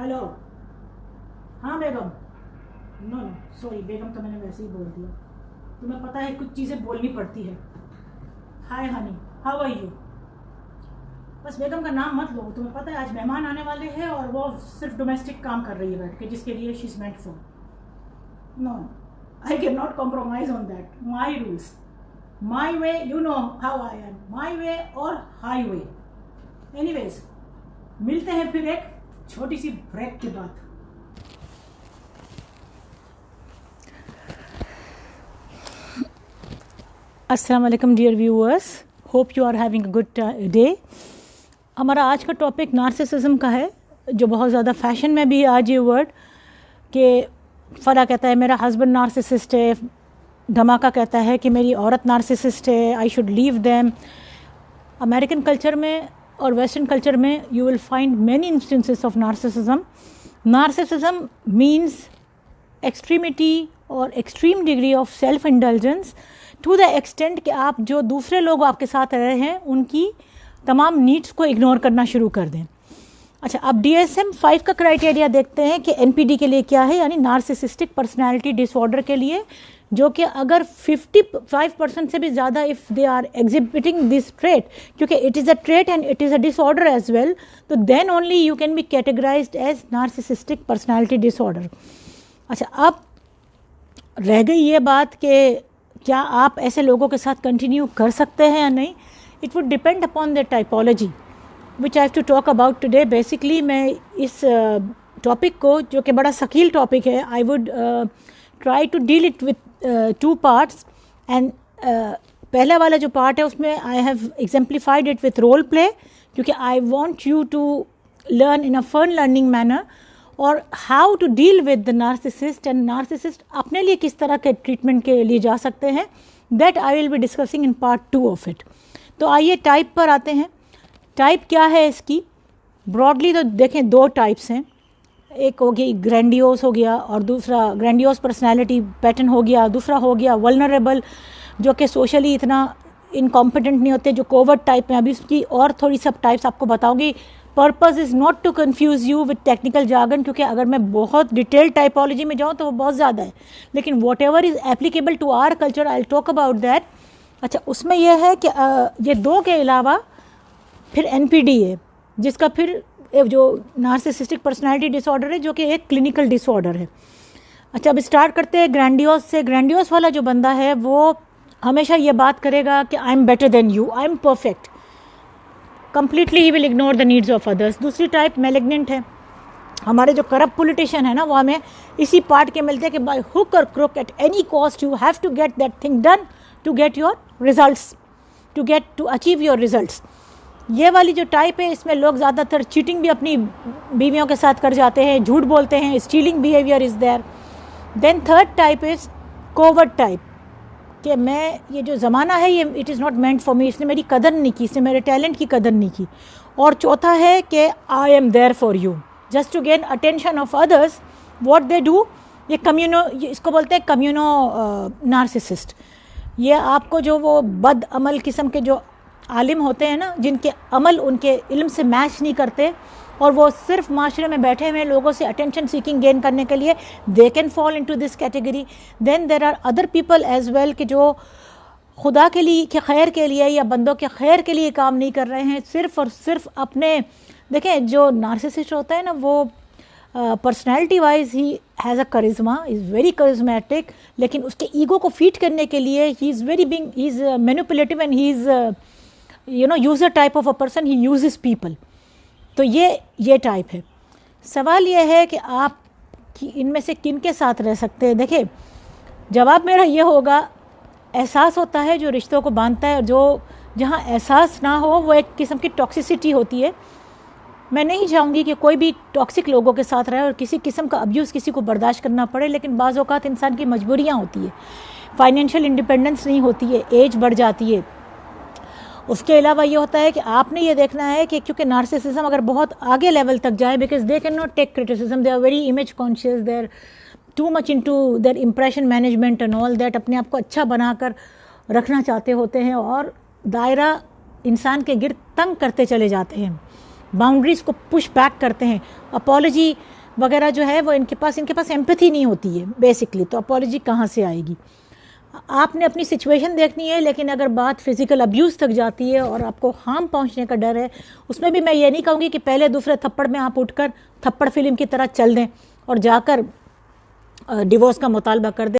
Hello. हाँ बेगम। No no sorry बेगम तो मैंने वैसे ही बोल दिया। तुम्हें पता है कुछ चीज़ें बोलनी पड़ती है। हाय हनी, हाउ आर यू। बस बेगम का नाम मत लो, तुम्हें पता है आज मेहमान आने वाले हैं और वो सिर्फ डोमेस्टिक काम कर रही है बैठ के, जिसके लिए she is meant for. No, I can not compromise on that. My rules, my way, you know how I am, my way और हाई वे। एनीवेज, मिलते हैं फिर एक छोटी सी ब्रेक के बाद। अस्सलाम वालेकुम dear viewers, hope you are having a good day. हमारा आज का टॉपिक नार्सिसिज्म का है, जो बहुत ज़्यादा फैशन में भी आज ये वर्ड कि फ़रा कहता है मेरा हस्बैंड नार्सिसिस्ट है, धमाका कहता है कि मेरी औरत नार्सिसिस्ट है, I should leave them. American culture में और वेस्टर्न कल्चर में you will find many instances of narcissism. Narcissism means extremity और extreme degree of self indulgence to the extent कि आप जो दूसरे लोग आपके साथ रह रहे हैं उनकी तमाम नीड्स को इग्नोर करना शुरू कर दें। अच्छा, अब DSM-5 का क्राइटेरिया देखते हैं कि NPD के लिए क्या है, यानी नार्सिसिस्टिक पर्सनालिटी डिसऑर्डर के लिए, जो कि अगर 55% से भी ज़्यादा if they are exhibiting this trait, क्योंकि it is a trait and it is a disorder as well, तो then only you can be categorized as narcissistic personality disorder. अच्छा, अब रह गई ये बात कि क्या आप ऐसे लोगों के साथ कंटिन्यू कर सकते हैं या नहीं। It would depend upon the typology which I have to talk about today. Basically मैं इस टॉपिक को, जो कि बड़ा शकील टॉपिक है, I would try to deal it with two parts. And पहला वाला जो पार्ट है उसमें I have exemplified it with role play, क्योंकि I want you to learn in a fun learning manner, और how to deal with the narcissist and narcissist अपने लिए किस तरह के ट्रीटमेंट के लिए जा सकते हैं, that I will be discussing in part 2 of it. तो आइए टाइप पर आते हैं। टाइप क्या है इसकी ब्रॉडली, तो देखें दो टाइप्स हैं। एक हो गई ग्रैंडियोस हो गया, और दूसरा ग्रैंडियोस पर्सनैलिटी पैटर्न हो गया, दूसरा हो गया वल्नरेबल, जो कि सोशली इतना इनकॉम्पिटेंट नहीं होते, जो कोवर्ट टाइप में। अभी उसकी और थोड़ी सब टाइप्स आपको बताऊंगी। Purpose is not to confuse you with technical jargon, क्योंकि अगर मैं बहुत डिटेल टाइपोलॉजी में जाऊँ तो वो बहुत ज़्यादा है, लेकिन whatever is applicable to our culture I will talk about that. अच्छा, उसमें यह है कि ये दो के अलावा फिर NPD है, जिसका फिर जो नार्सिसिस्टिक पर्सनालिटी डिसऑर्डर है, जो कि एक क्लिनिकल डिसऑर्डर है। अच्छा, अब स्टार्ट करते हैं ग्रैंडियोस से। ग्रैंडियोस वाला जो बंदा है वो हमेशा ये बात करेगा कि I am better than you, I am perfect, completely he will ignore the needs of others. दूसरी टाइप मैलिग्नेंट है। हमारे जो करप्ट पॉलिटिशियन है ना, वो हमें इसी पार्ट के मिलते हैं कि बाय हुक और crook at any cost you have to get that thing done to get your results, to achieve your results. ये वाली जो टाइप है, इसमें लोग ज़्यादातर चीटिंग भी अपनी बीवियों के साथ कर जाते हैं, झूठ बोलते हैं, stealing behaviour is there. Then third type is covert type, कि मैं ये जो ज़माना है ये it is not meant for me, इसने मेरी कदर नहीं की, इसने मेरे टैलेंट की कदर नहीं की। और चौथा है कि I am there for you just to gain attention of others. What they do, ये इसको बोलते हैं कम्यूनो नार्सिसिस्ट। ये आपको जो वो बद अमल किस्म के जो आलिम होते हैं ना, जिनके अमल उनके इल्म से मैच नहीं करते, और वो सिर्फ माशरे में बैठे हुए लोगों से अटेंशन सीकिंग गेन करने के लिए, they can fall into this category. Then there are other people as well कि जो खुदा के लिए, के खैर के लिए या बंदों के खैर के लिए काम नहीं कर रहे हैं, सिर्फ और सिर्फ अपने। देखें, जो नार्सिसिस्ट होता है ना, वो personality wise he has a charisma, is very charismatic, लेकिन उसके ईगो को फीड करने के लिए he is very being, he is manipulative and he is user type of a person, he uses people. तो ये टाइप है। सवाल ये है कि आप इनमें से किन के साथ रह सकते हैं। देखिए, जवाब मेरा ये होगा, एहसास होता है जो रिश्तों को बांधता है, और जो जहाँ एहसास ना हो वो एक किस्म की टॉक्सिसिटी होती है। मैं नहीं चाहूँगी कि कोई भी टॉक्सिक लोगों के साथ रहे और किसी किस्म का अब्यूज़ किसी को बर्दाश्त करना पड़े, लेकिन बाज़ औक़ात इंसान की मजबूरियाँ होती है, फाइनेंशियल इंडिपेंडेंस नहीं होती है, एज बढ़ जाती है। उसके अलावा ये होता है कि आपने ये देखना है कि क्योंकि नार्सिसिज्म अगर बहुत आगे लेवल तक जाए, because they can not take criticism, they are very image conscious, they are too much into their impression management and all that, अपने आप को अच्छा बनाकर रखना चाहते होते हैं, और दायरा इंसान के गिर्द तंग करते चले जाते हैं। बाउंड्रीज़ को पुश बैक करते हैं। अपॉलॉजी वगैरह जो है वो इनके पास एम्पैथी नहीं होती है बेसिकली, तो अपॉलॉजी कहाँ से आएगी? आपने अपनी सिचुएशन देखनी है, लेकिन अगर बात फिज़िकल अब्यूज़ तक जाती है और आपको हार्म पहुंचने का डर है, उसमें भी मैं ये नहीं कहूँगी कि पहले दूसरे थप्पड़ में आप उठकर थप्पड़ फिल्म की तरह चल दें और जाकर डिवोर्स का मुतालबा कर दें।